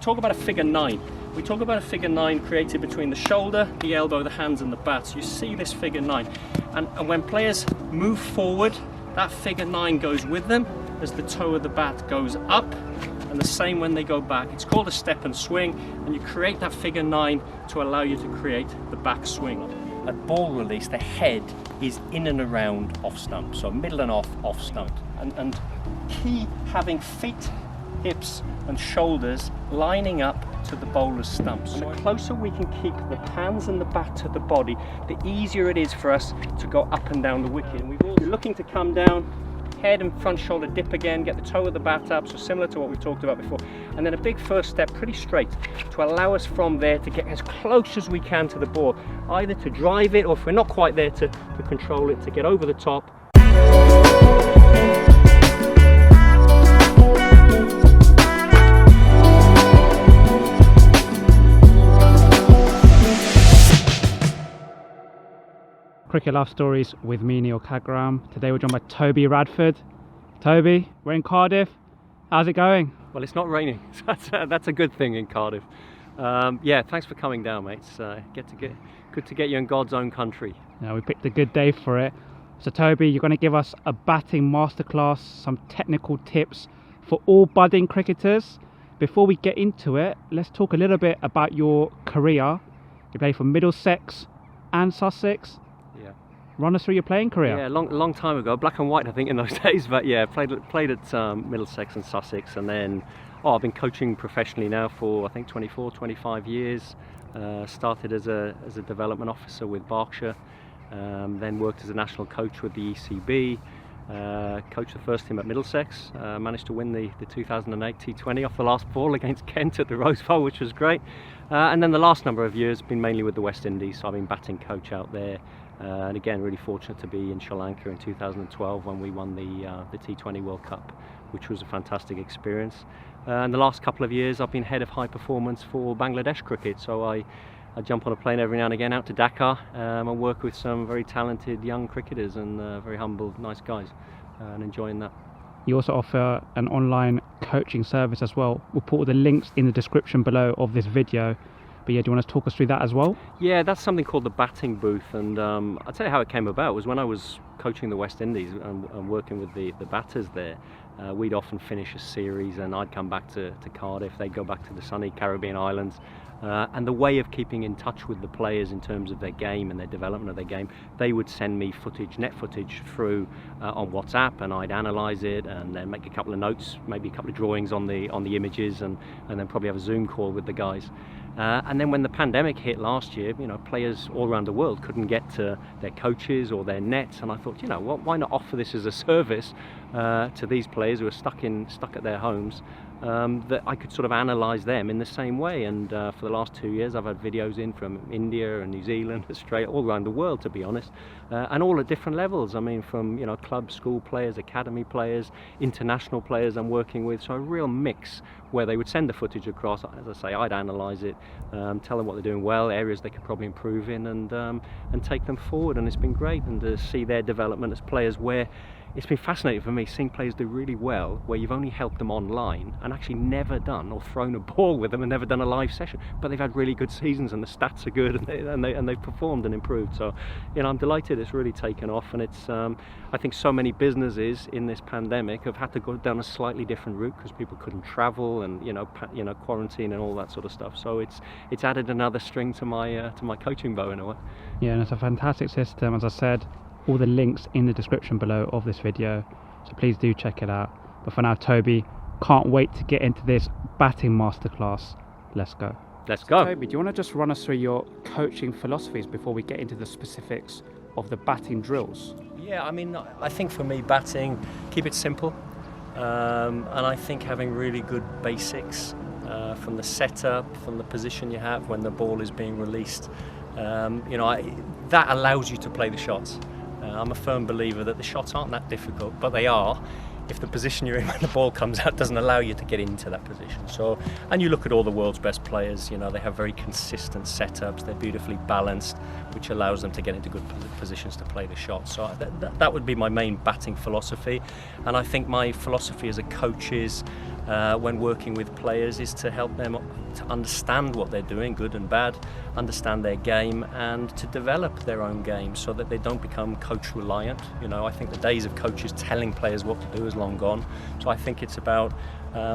Talk about a figure 9. We talk about a figure 9 created between the shoulder, the elbow, the hands and the bat. So you see this figure 9. And when players move forward, that figure 9 goes with them as the toe of the bat goes up, and the same when they go back. It's called a step and swing, and you create that figure 9 to allow you to create the back swing. At ball release, the head is in and around off stump, so middle and off stump. And key having feet, hips and shoulders lining up to the bowler's stumps. So the closer we can keep the hands and the bat to the body, the easier it is for us to go up and down the wicket. And we're looking to come down, head and front shoulder dip again, get the toe of the bat up, so similar to what we've talked about before. And then a big first step, pretty straight, to allow us from there to get as close as we can to the ball, either to drive it or if we're not quite there to control it, to get over the top. Cricket Love Stories with me, Neil Kagram. Today we're joined by Toby Radford. Toby, we're in Cardiff. How's it going? Well, it's not raining. That's a good thing in Cardiff. Yeah, thanks for coming down, mate. It's good to get you in God's own country. Yeah, we picked a good day for it. So Toby, you're going to give us a batting masterclass, some technical tips for all budding cricketers. Before we get into it, let's talk a little bit about your career. You played for Middlesex and Sussex. Yeah. Run us through your playing career. Yeah, long time ago, black and white I think in those days, but yeah, played at Middlesex and Sussex, and then I've been coaching professionally now for I think 25 years. Started as a development officer with Berkshire, then worked as a national coach with the ECB, coached the first team at Middlesex, managed to win the 2008 T20 off the last ball against Kent at the Rose Bowl, which was great. And then the last number of years been mainly with the West Indies, so I've been batting coach out there. And again, really fortunate to be in Sri Lanka in 2012 when we won the T20 World Cup, which was a fantastic experience. And the last couple of years I've been head of high performance for Bangladesh cricket, so I jump on a plane every now and again out to Dhaka and work with some very talented young cricketers and very humble, nice guys, and enjoying that. You also offer an online coaching service as well. We'll put all the links in the description below of this video. But yeah, do you want to talk us through that as well? Yeah, that's something called the batting booth, and I'll tell you how it came about. It was when I was coaching the West Indies and working with the batters there. We'd often finish a series and I'd come back to Cardiff, they'd go back to the sunny Caribbean islands. And the way of keeping in touch with the players in terms of their game and their development of their game, they would send me net footage through on WhatsApp, and I'd analyse it and then make a couple of notes, maybe a couple of drawings on the images, and then probably have a Zoom call with the guys. And then when the pandemic hit last year, players all around the world couldn't get to their coaches or their nets, and I thought, why not offer this as a service to these players who are stuck at their homes, that I could sort of analyse them in the same way. And for the last 2 years I've had videos in from India and New Zealand, Australia, all around the world, to be honest, and all at different levels. I mean, from club, school players, academy players, international players I'm working with, so a real mix where they would send the footage across. As I say, I'd analyse it, tell them what they're doing well, areas they could probably improve in, and take them forward. And it's been great, and to see their development as players, where it's been fascinating for me seeing players do really well where you've only helped them online and actually never done or thrown a ball with them and never done a live session, but they've had really good seasons and the stats are good, and they've performed and improved. So I'm delighted it's really taken off, and it's I think so many businesses in this pandemic have had to go down a slightly different route because people couldn't travel and quarantine and all that sort of stuff. So it's added another string to my coaching bow in a way. Yeah, and it's a fantastic system. As I said, all the links in the description below of this video, so please do check it out. But for now, Toby, can't wait to get into this batting masterclass. Let's go. Toby, do you want to just run us through your coaching philosophies before we get into the specifics of the batting drills? Yeah, I mean, I think for me, batting, keep it simple, and I think having really good basics from the setup, from the position you have when the ball is being released, that allows you to play the shots. I'm a firm believer that the shots aren't that difficult, but they are if the position you're in when the ball comes out doesn't allow you to get into that position. So, and you look at all the world's best players, they have very consistent setups, they're beautifully balanced, which allows them to get into good positions to play the shot. So that would be my main batting philosophy. And I think my philosophy as a coach is when working with players is to help them to understand what they're doing, good and bad, understand their game, and to develop their own game so that they don't become coach reliant. You know, I think the days of coaches telling players what to do is long gone. So I think it's about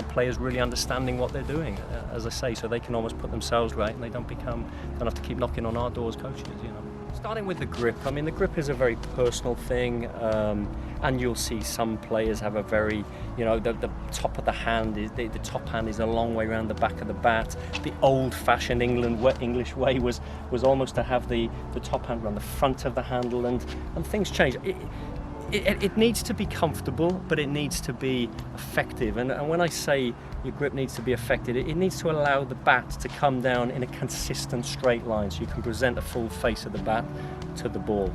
players really understanding what they're doing, as I say, so they can almost put themselves right and they don't have to keep knocking on our doors, coaches, you know. Starting with the grip, I mean, the grip is a very personal thing, and you'll see some players have a very, you know, the top of the hand is the top hand is a long way around the back of the bat. The old-fashioned English way was almost to have the top hand around the front of the handle, and things change. It needs to be comfortable, but it needs to be effective. And when I say your grip needs to be effective, it needs to allow the bat to come down in a consistent straight line so you can present a full face of the bat to the ball.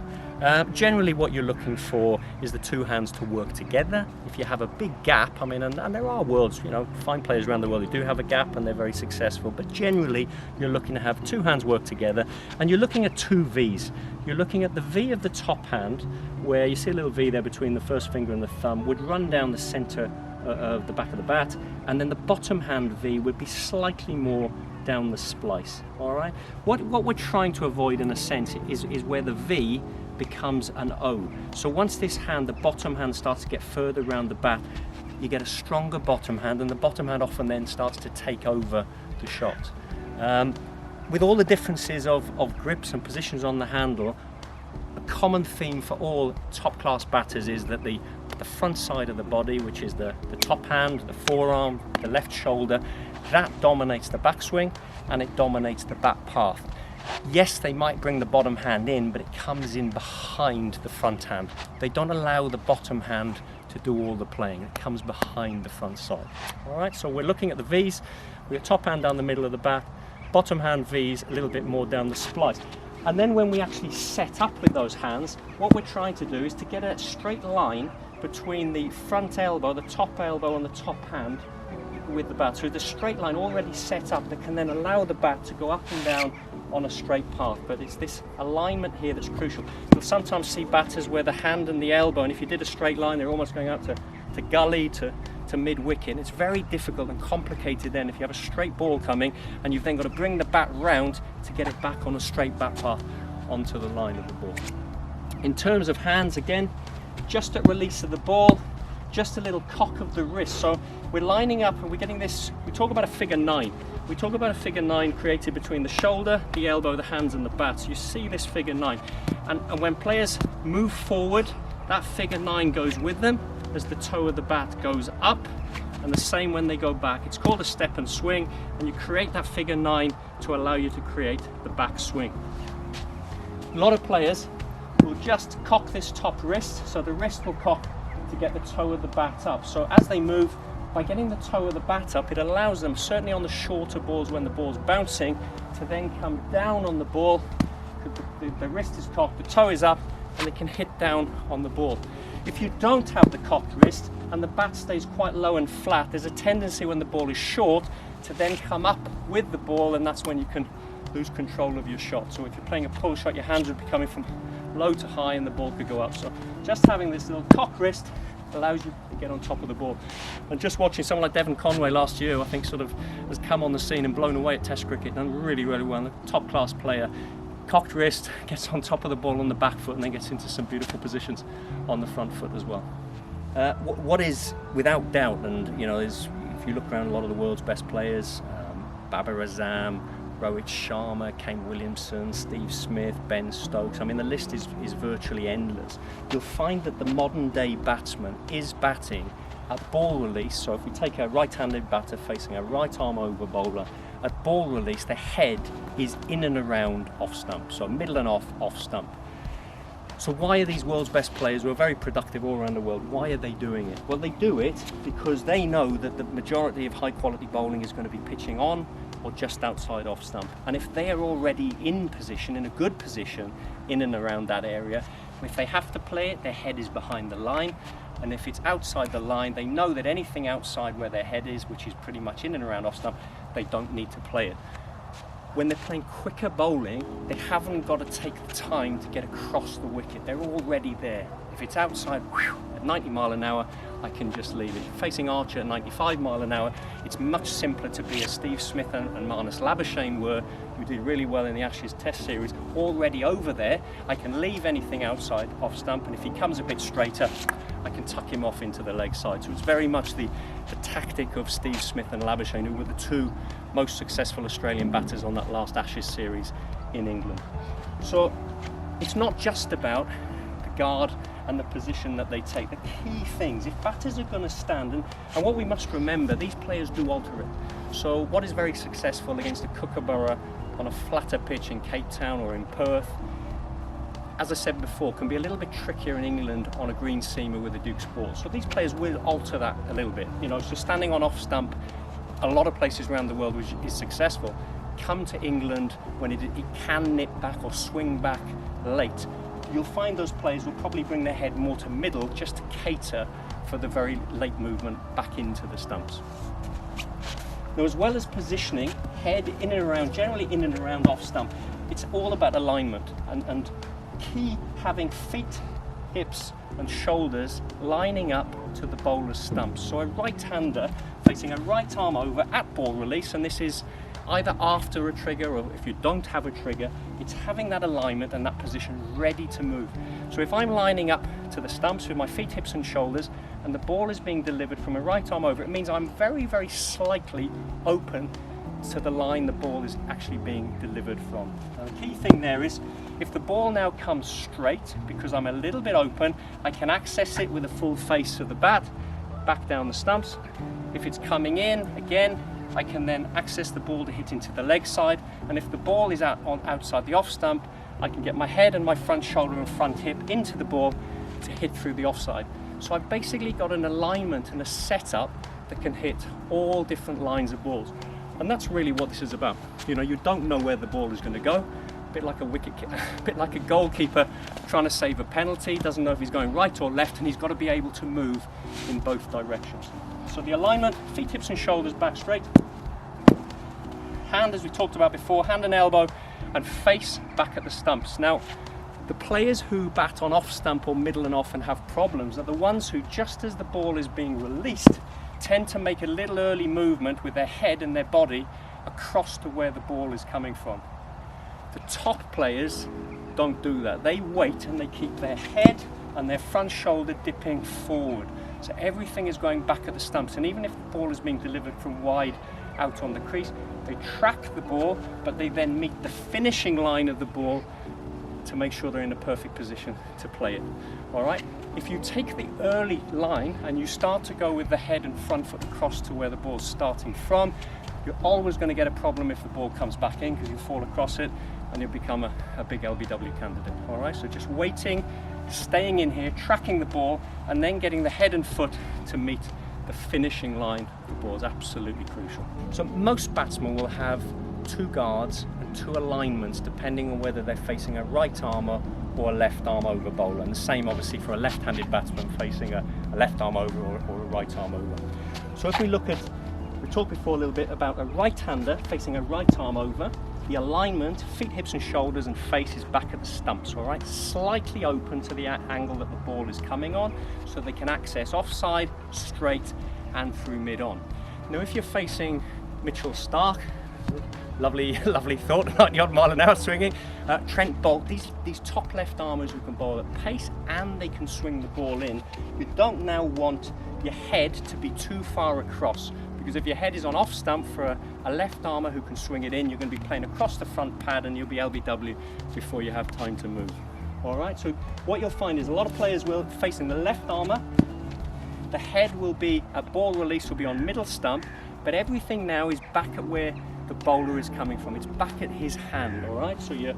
Generally what you're looking for is the two hands to work together. If you have a big gap, I mean, and there are worlds, you know, fine players around the world who do have a gap and they're very successful, but generally you're looking to have two hands work together, and you're looking at two V's. You're looking at the V of the top hand, where you see a little V there between the first finger and the thumb, would run down the center of the back of the bat, and then the bottom hand V would be slightly more down the splice. All right. What we're trying to avoid, in a sense, is where the V becomes an O. So once this hand, the bottom hand, starts to get further around the bat, you get a stronger bottom hand, and the bottom hand often then starts to take over the shot. With all the differences of grips and positions on the handle, a common theme for all top-class batters is that the front side of the body, which is the top hand, the forearm, the left shoulder, that dominates the backswing and it dominates the bat path. Yes, they might bring the bottom hand in, but it comes in behind the front hand. They don't allow the bottom hand to do all the playing. It comes behind the front side. All right, so we're looking at the V's. We've got top hand down the middle of the bat, bottom hand V's a little bit more down the splice. And then when we actually set up with those hands, what we're trying to do is to get a straight line between the front elbow, the top elbow, and the top hand with the bat. So the straight line already set up that can then allow the bat to go up and down on a straight path. But it's this alignment here that's crucial. You'll sometimes see batters where the hand and the elbow, and if you did a straight line, they're almost going out to gully, to mid-wicket. It's very difficult and complicated then if you have a straight ball coming and you've then got to bring the bat round to get it back on a straight bat path onto the line of the ball. In terms of hands, again, just at release of the ball, just a little cock of the wrist. So we're lining up and we're getting this, we talk about a figure 9. We talk about a figure 9 created between the shoulder, the elbow, the hands and the bat. So you see this figure 9. And when players move forward, that figure 9 goes with them as the toe of the bat goes up, and the same when they go back. It's called a step and swing, and you create that figure 9 to allow you to create the back swing. A lot of players will just cock this top wrist, so the wrist will cock to get the toe of the bat up. So as they move, by getting the toe of the bat up, it allows them, certainly on the shorter balls when the ball's bouncing, to then come down on the ball. The wrist is cocked, the toe is up, and they can hit down on the ball. If you don't have the cocked wrist and the bat stays quite low and flat, there's a tendency when the ball is short to then come up with the ball, and that's when you can lose control of your shot. So if you're playing a pull shot, your hands would be coming from low to high and the ball could go up. So just having this little cock wrist allows you to get on top of the ball. And just watching someone like Devon Conway last year, I think sort of has come on the scene and blown away at Test cricket, done really, really well. A top class player. Cocked wrist, gets on top of the ball on the back foot and then gets into some beautiful positions on the front foot as well. What is without doubt, and you know, is if you look around a lot of the world's best players, Babar Azam, Rohit Sharma, Kane Williamson, Steve Smith, Ben Stokes, I mean the list is virtually endless. You'll find that the modern day batsman is batting at ball release. So if we take a right-handed batter facing a right arm over bowler, at ball release the head is in and around off stump, so middle and off stump. So why are these world's best players, who are very productive all around the world, why are they doing it? Well, they do it because they know that the majority of high quality bowling is going to be pitching on or just outside off stump. And if they are already in position, in a good position, in and around that area, if they have to play it, their head is behind the line. And if it's outside the line, they know that anything outside where their head is, which is pretty much in and around off stump, they don't need to play it. When they're playing quicker bowling, they haven't got to take the time to get across the wicket. They're already there. If it's outside, At 90 mile an hour, I can just leave it. Facing Archer at 95 mile an hour, it's much simpler to be as Steve Smith and Marnus Labuschagne were, who did really well in the Ashes Test Series. Already over there, I can leave anything outside off stump, and if he comes a bit straighter, I can tuck him off into the leg side. So it's very much the tactic of Steve Smith and Labuschagne, who were the two most successful Australian batters on that last Ashes series in England. So it's not just about the guard and the position that they take. The key things, if batters are going to stand, and what we must remember, these players do alter it. So what is very successful against a Kookaburra on a flatter pitch in Cape Town or in Perth, as I said before, can be a little bit trickier in England on a green seamer with a Duke's ball. So these players will alter that a little bit. You know, so standing on off stump, a lot of places around the world which is successful, come to England when it can nip back or swing back late. You'll find those players will probably bring their head more to middle just to cater for the very late movement back into the stumps. Now, as well as positioning, head in and around, generally in and around off stump, it's all about alignment and key having feet, hips and shoulders lining up to the bowler's stumps. So a right-hander facing a right arm over at ball release, and this is either after a trigger or if you don't have a trigger, it's having that alignment and that position ready to move. So if I'm lining up to the stumps with my feet, hips and shoulders and the ball is being delivered from a right arm over, it means I'm very, very slightly open to the line the ball is actually being delivered from. Now the key thing there is, if the ball now comes straight, because I'm a little bit open, I can access it with a full face of the bat, back down the stumps. If it's coming in, again, I can then access the ball to hit into the leg side, and if the ball is outside the off stump, I can get my head and my front shoulder and front hip into the ball to hit through the offside. So I've basically got an alignment and a setup that can hit all different lines of balls. And that's really what this is about. You know, you don't know where the ball is going to go. A bit like a bit like a goalkeeper trying to save a penalty, doesn't know if he's going right or left, and he's got to be able to move in both directions. So the alignment, feet, hips and shoulders back straight. Hand, as we talked about before, hand and elbow, and face back at the stumps. Now, the players who bat on off stump or middle and off and have problems are the ones who, just as the ball is being released, tend to make a little early movement with their head and their body across to where the ball is coming from. The top players don't do that. They wait and they keep their head and their front shoulder dipping forward. So everything is going back at the stumps, and even if the ball is being delivered from wide out on the crease, they track the ball, but they then meet the finishing line of the ball to make sure they're in a perfect position to play it. All right? If you take the early line and you start to go with the head and front foot across to where the ball's starting from, you're always going to get a problem if the ball comes back in, because you fall across it and you'll become a big LBW candidate. All right? So just waiting, staying in here, tracking the ball, and then getting the head and foot to meet the finishing line of the ball is absolutely crucial. So most batsmen will have two guards and two alignments depending on whether they're facing a right armour or a left arm over bowler, and the same obviously for a left-handed batsman facing a left arm over or a right arm over. So if we look at, we talked before a little bit about a right-hander facing a right arm over, the alignment, feet, hips and shoulders and face is back at the stumps, all right? Slightly open to the angle that the ball is coming on, so they can access offside, straight and through mid-on. Now if you're facing Mitchell Starc, lovely thought, 90 odd mile an hour swinging, Trent Boult, these top left armers who can bowl at pace and they can swing the ball in, you don't now want your head to be too far across, because if your head is on off stump for a left armer who can swing it in, you're going to be playing across the front pad and you'll be LBW before you have time to move. All right, so what you'll find is a lot of players will, facing the left armer, the head will be, at ball release will be on middle stump, but everything now is back at where the bowler is coming from. It's back at his hand, all right? So your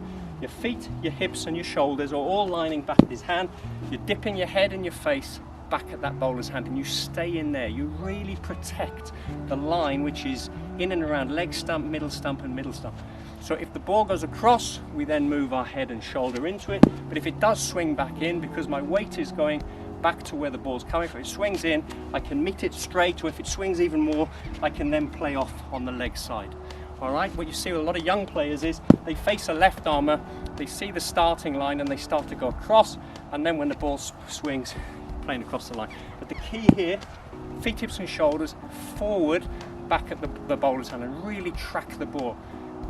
feet, your hips and your shoulders are all lining back at his hand. You're dipping your head and your face back at that bowler's hand, and you stay in there. You really protect the line, which is in and around leg stump, middle stump and middle stump. So if the ball goes across, we then move our head and shoulder into it. But if it does swing back in, because my weight is going back to where the ball's coming from, if it swings in, I can meet it straight, or if it swings even more, I can then play off on the leg side. All right, what you see with a lot of young players is they face a left armer, they see the starting line and they start to go across, and then when the ball swings, playing across the line. But the key here, feet, hips and shoulders, forward, back at the bowler's hand, and really track the ball.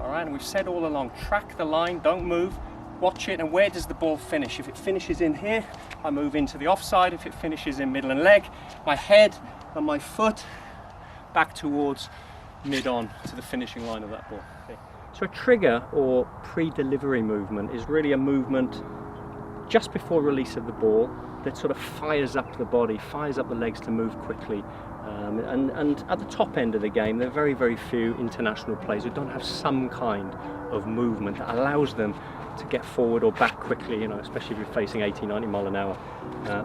All right, and we've said all along, track the line, don't move, watch it, and where does the ball finish? If it finishes in here, I move into the offside. If it finishes in middle and leg, my head and my foot back towards mid-on to the finishing line of that ball. Okay. So a trigger or pre-delivery movement is really a movement just before release of the ball that sort of fires up the body, fires up the legs to move quickly. And at the top end of the game, there are very, very few international players who don't have some kind of movement that allows them to get forward or back quickly, you know, especially if you're facing 80, 90 mile an hour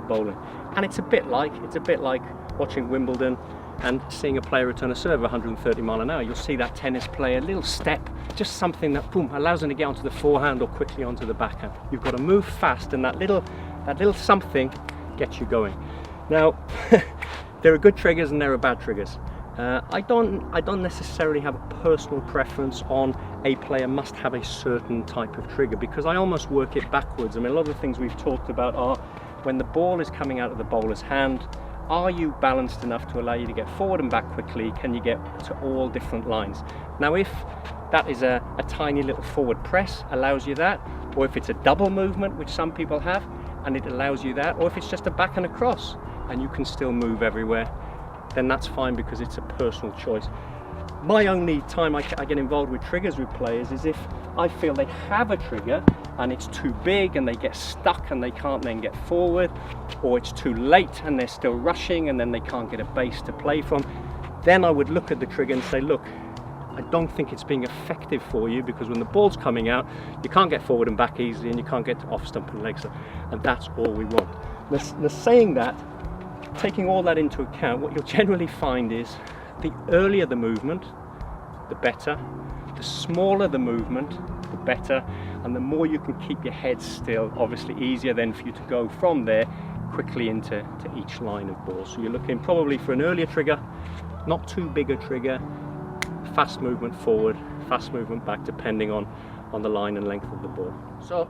bowling. And it's a bit like watching Wimbledon and seeing a player return a serve 130 mile an hour. You'll see that tennis player, a little step, just something that boom allows them to get onto the forehand or quickly onto the backhand. You've got to move fast, and that little something gets you going. Now, there are good triggers and there are bad triggers. I don't necessarily have a personal preference on a player must have a certain type of trigger, because I almost work it backwards. I mean, a lot of the things we've talked about are when the ball is coming out of the bowler's hand, are you balanced enough to allow you to get forward and back quickly? Can you get to all different lines? Now, if that is a tiny little forward press, allows you that, or if it's a double movement, which some people have, and it allows you that, or if it's just a back and across and you can still move everywhere, then that's fine, because it's a personal choice. My only time I get involved with triggers with players is if I feel they have a trigger and it's too big and they get stuck and they can't then get forward, or it's too late and they're still rushing and then they can't get a base to play from. Then I would look at the trigger and say, look, I don't think it's being effective for you, because when the ball's coming out, you can't get forward and back easily and you can't get off stump and legs, and that's all we want. Now, saying that, taking all that into account, what you'll generally find is the earlier the movement, the better. The smaller the movement, the better. And the more you can keep your head still, obviously easier then for you to go from there quickly into each line of ball. So you're looking probably for an earlier trigger, not too big a trigger, fast movement forward, fast movement back, depending on the line and length of the ball. So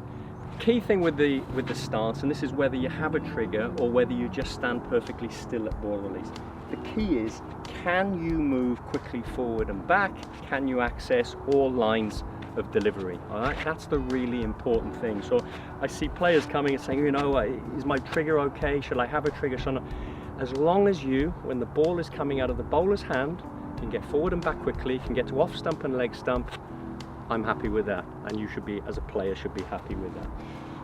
key thing with the stance, and this is whether you have a trigger or whether you just stand perfectly still at ball release. The key is, can you move quickly forward and back? Can you access all lines of delivery? All right, that's the really important thing. So I see players coming and saying, you know, is my trigger okay? Should I have a trigger? Should I not? As long as you, when the ball is coming out of the bowler's hand, can get forward and back quickly, can get to off stump and leg stump, I'm happy with that, and you should be, as a player, should be happy with that.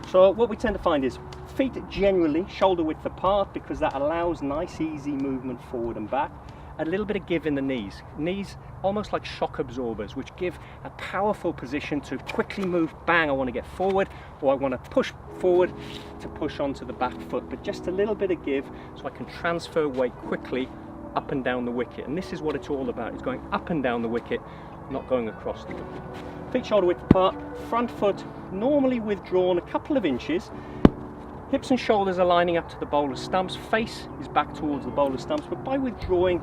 So what we tend to find is feet generally shoulder width apart, because that allows nice easy movement forward and back. A little bit of give in the knees. Knees almost like shock absorbers, which give a powerful position to quickly move, bang, I want to get forward, or I want to push forward to push onto the back foot, but just a little bit of give so I can transfer weight quickly up and down the wicket. And this is what it's all about. It's going up and down the wicket, not going across the wicket. Feet shoulder width apart, front foot normally withdrawn a couple of inches. Hips and shoulders are lining up to the bowler's stumps. Face is back towards the bowler's stumps, but by withdrawing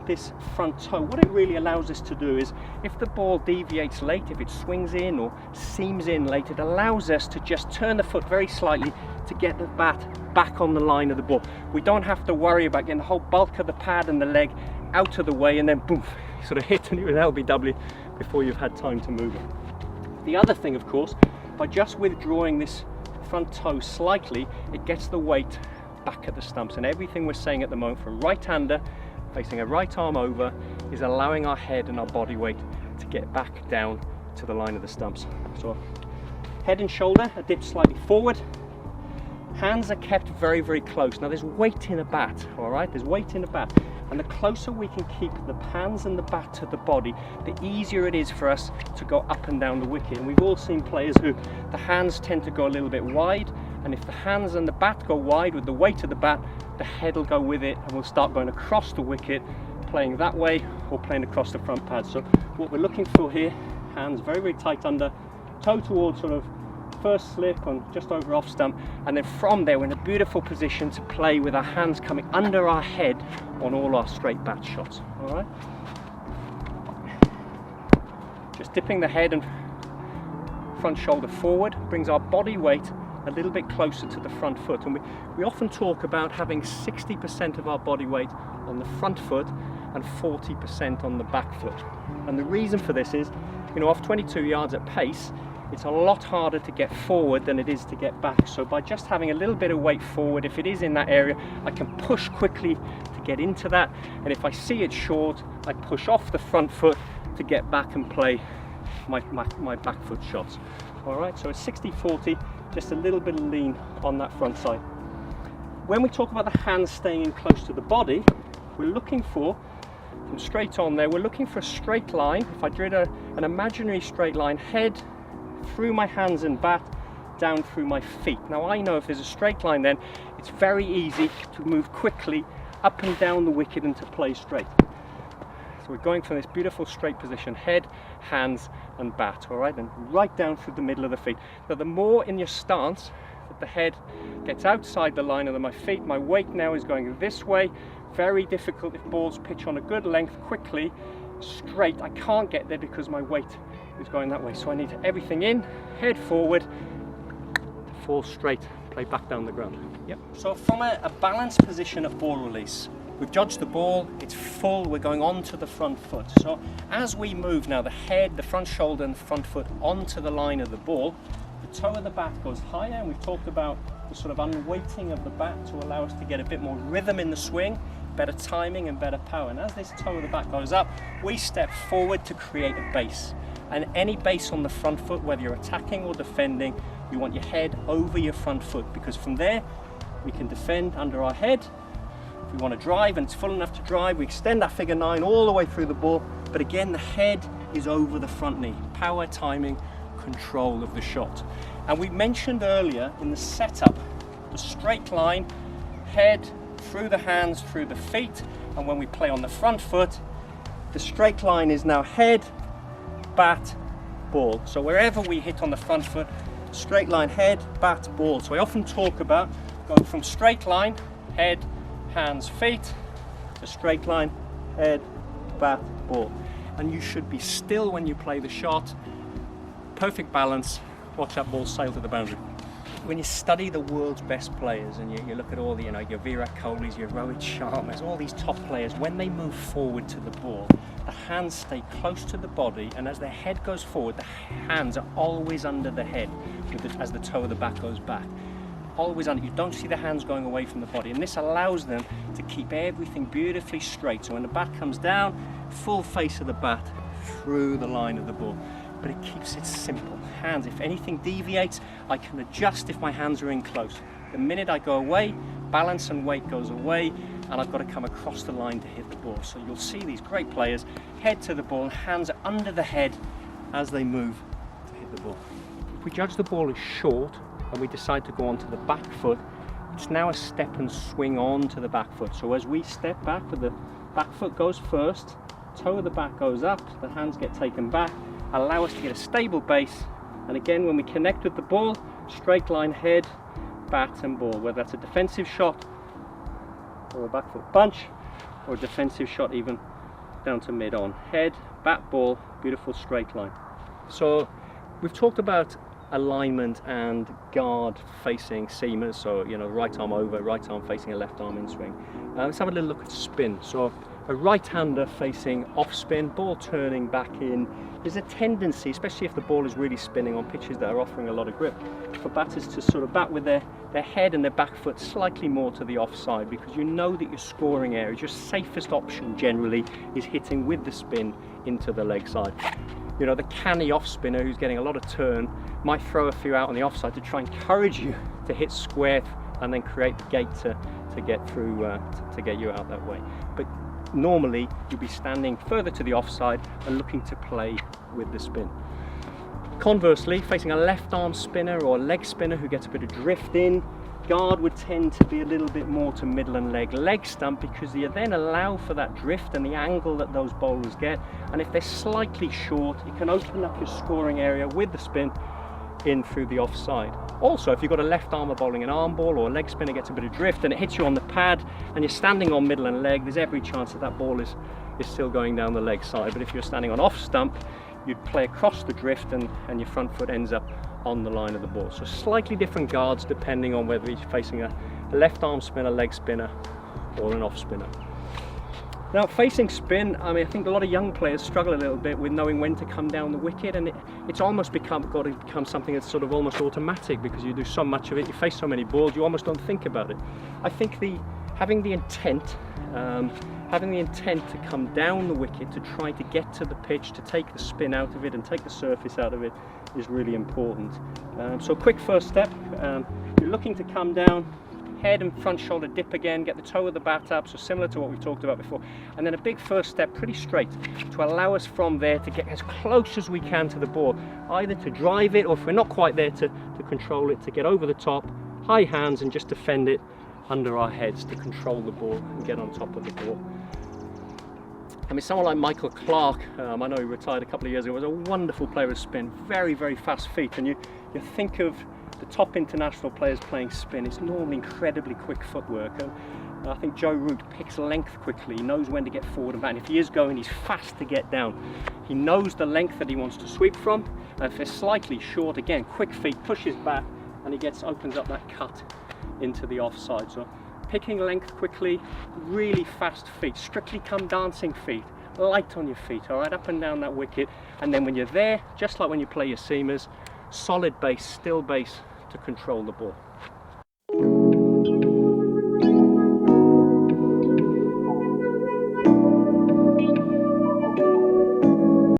this front toe, what it really allows us to do is, if the ball deviates late, if it swings in or seams in late, it allows us to just turn the foot very slightly to get the bat back on the line of the ball. We don't have to worry about getting the whole bulk of the pad and the leg out of the way and then boom, sort of hit with LBW before you've had time to move it. The other thing, of course, by just withdrawing this front toe slightly, it gets the weight back at the stumps, and everything we're saying at the moment from right-hander facing a right arm over is allowing our head and our body weight to get back down to the line of the stumps. So head and shoulder are dipped slightly forward, hands are kept very, very close. Now there's weight in a bat, all right, there's weight in a bat, and the closer we can keep the hands and the bat to the body, the easier it is for us to go up and down the wicket. And we've all seen players who the hands tend to go a little bit wide, and if the hands and the bat go wide with the weight of the bat, the head will go with it and we'll start going across the wicket, playing that way or playing across the front pad. So what we're looking for here, hands very, very tight under, toe towards sort of first slip on just over off stump, and then from there we're in a beautiful position to play with our hands coming under our head on all our straight bat shots. All right, just dipping the head and front shoulder forward brings our body weight a little bit closer to the front foot. And we often talk about having 60% of our body weight on the front foot and 40% on the back foot. And the reason for this is, you know, off 22 yards at pace, it's a lot harder to get forward than it is to get back. So by just having a little bit of weight forward, if it is in that area, I can push quickly to get into that. And if I see it short, I push off the front foot to get back and play my back foot shots. All right, so it's 60-40, just a little bit of lean on that front side. When we talk about the hands staying in close to the body, we're looking for, from straight on there, we're looking for a straight line. If I did an imaginary straight line, head through my hands and bat, down through my feet. Now I know if there's a straight line, then it's very easy to move quickly up and down the wicket and to play straight. So we're going from this beautiful straight position, head, hands and bat, all right, and right down through the middle of the feet. Now the more in your stance that the head gets outside the line of my feet, my weight now is going this way. Very difficult if balls pitch on a good length quickly, straight. I can't get there because my weight is going that way. So I need everything in, head forward, to fall straight, play back down the ground. Yep. So from a balanced position at ball release, we've judged the ball, it's full, we're going on to the front foot. So as we move now, the head, the front shoulder and the front foot onto the line of the ball, the toe of the bat goes higher, and we've talked about the sort of unweighting of the bat to allow us to get a bit more rhythm in the swing, better timing and better power. And as this toe of the bat goes up, we step forward to create a base. And any base on the front foot, whether you're attacking or defending, you want your head over your front foot, because from there we can defend under our head. If we want to drive and it's full enough to drive, we extend that figure 9 all the way through the ball. But again, the head is over the front knee. Power, timing, control of the shot. And we mentioned earlier in the setup, the straight line, head through the hands, through the feet. And when we play on the front foot, the straight line is now head, bat, ball. So wherever we hit on the front foot, straight line, head, bat, ball. So I often talk about going from straight line, head, hands, feet, to straight line, head, bat, ball. And you should be still when you play the shot. Perfect balance. Watch that ball sail to the boundary. When you study the world's best players and you look at all the, your Virat Kohlis, your Rohit Sharmas, all these top players, when they move forward to the ball, the hands stay close to the body, and as their head goes forward, the hands are always under the head as the toe of the bat goes back. Always under. You don't see the hands going away from the body, and this allows them to keep everything beautifully straight. So when the bat comes down, full face of the bat through the line of the ball. But it keeps it simple. Hands, if anything deviates, I can adjust if my hands are in close. The minute I go away, balance and weight goes away, and I've got to come across the line to hit the ball. So you'll see these great players head to the ball, hands are under the head as they move to hit the ball. If we judge the ball as short and we decide to go onto the back foot, it's now a step and swing on to the back foot. So as we step back, the back foot goes first, toe of the bat goes up, the hands get taken back, allow us to get a stable base. And again, when we connect with the ball, straight line, head, bat and ball, whether that's a defensive shot or a back foot bunch, or a defensive shot even down to mid on. Head, bat, ball, beautiful straight line. So we've talked about alignment and guard facing seamers, so right arm over, right arm facing a left arm in swing. Let's have a little look at spin. So a right-hander facing off spin, ball turning back in. There's a tendency, especially if the ball is really spinning on pitches that are offering a lot of grip, for batters to sort of bat with their head and their back foot slightly more to the offside, because you know that your scoring area, your safest option generally is hitting with the spin into the leg side. The canny off spinner who's getting a lot of turn might throw a few out on the offside to try and encourage you to hit square and then create the gate to get through to get you out that way. But normally you'll be standing further to the offside and looking to play with the spin. Conversely, facing a left arm spinner or a leg spinner who gets a bit of drift in, guard would tend to be a little bit more to middle and leg stump, because you then allow for that drift and the angle that those bowlers get. And if they're slightly short, you can open up your scoring area with the spin in through the offside. Also, if you've got a left armer bowling an arm ball, or a leg spinner gets a bit of drift and it hits you on the pad and you're standing on middle and leg, there's every chance that ball is still going down the leg side. But if you're standing on off stump, you'd play across the drift and your front foot ends up on the line of the ball. So slightly different guards depending on whether you're facing a left arm spinner, leg spinner, or an off spinner. Now, facing spin, I mean, I think a lot of young players struggle a little bit with knowing when to come down the wicket, and it's almost got to become something that's sort of almost automatic, because you do so much of it, you face so many balls, you almost don't think about it. I think having the intent to come down the wicket, to try to get to the pitch, to take the spin out of it and take the surface out of it, is really important. So quick first step, you're looking to come down, head and front shoulder dip again, get the toe of the bat up, so similar to what we talked about before, and then a big first step pretty straight to allow us from there to get as close as we can to the ball, either to drive it, or if we're not quite there, to control it, to get over the top, high hands, and just defend it under our heads to control the ball and get on top of the ball. I mean, someone like Michael Clarke, I know he retired a couple of years ago, was a wonderful player of spin, very, very fast feet, and you think of the top international players playing spin, it's normally incredibly quick footwork. I think Joe Root picks length quickly, he knows when to get forward and back. If he is going, he's fast to get down. He knows the length that he wants to sweep from, and if they're slightly short, again, quick feet, pushes back, and he opens up that cut into the offside. So picking length quickly, really fast feet, strictly come dancing feet, light on your feet, all right, up and down that wicket. And then when you're there, just like when you play your seamers, solid base, still base to control the ball.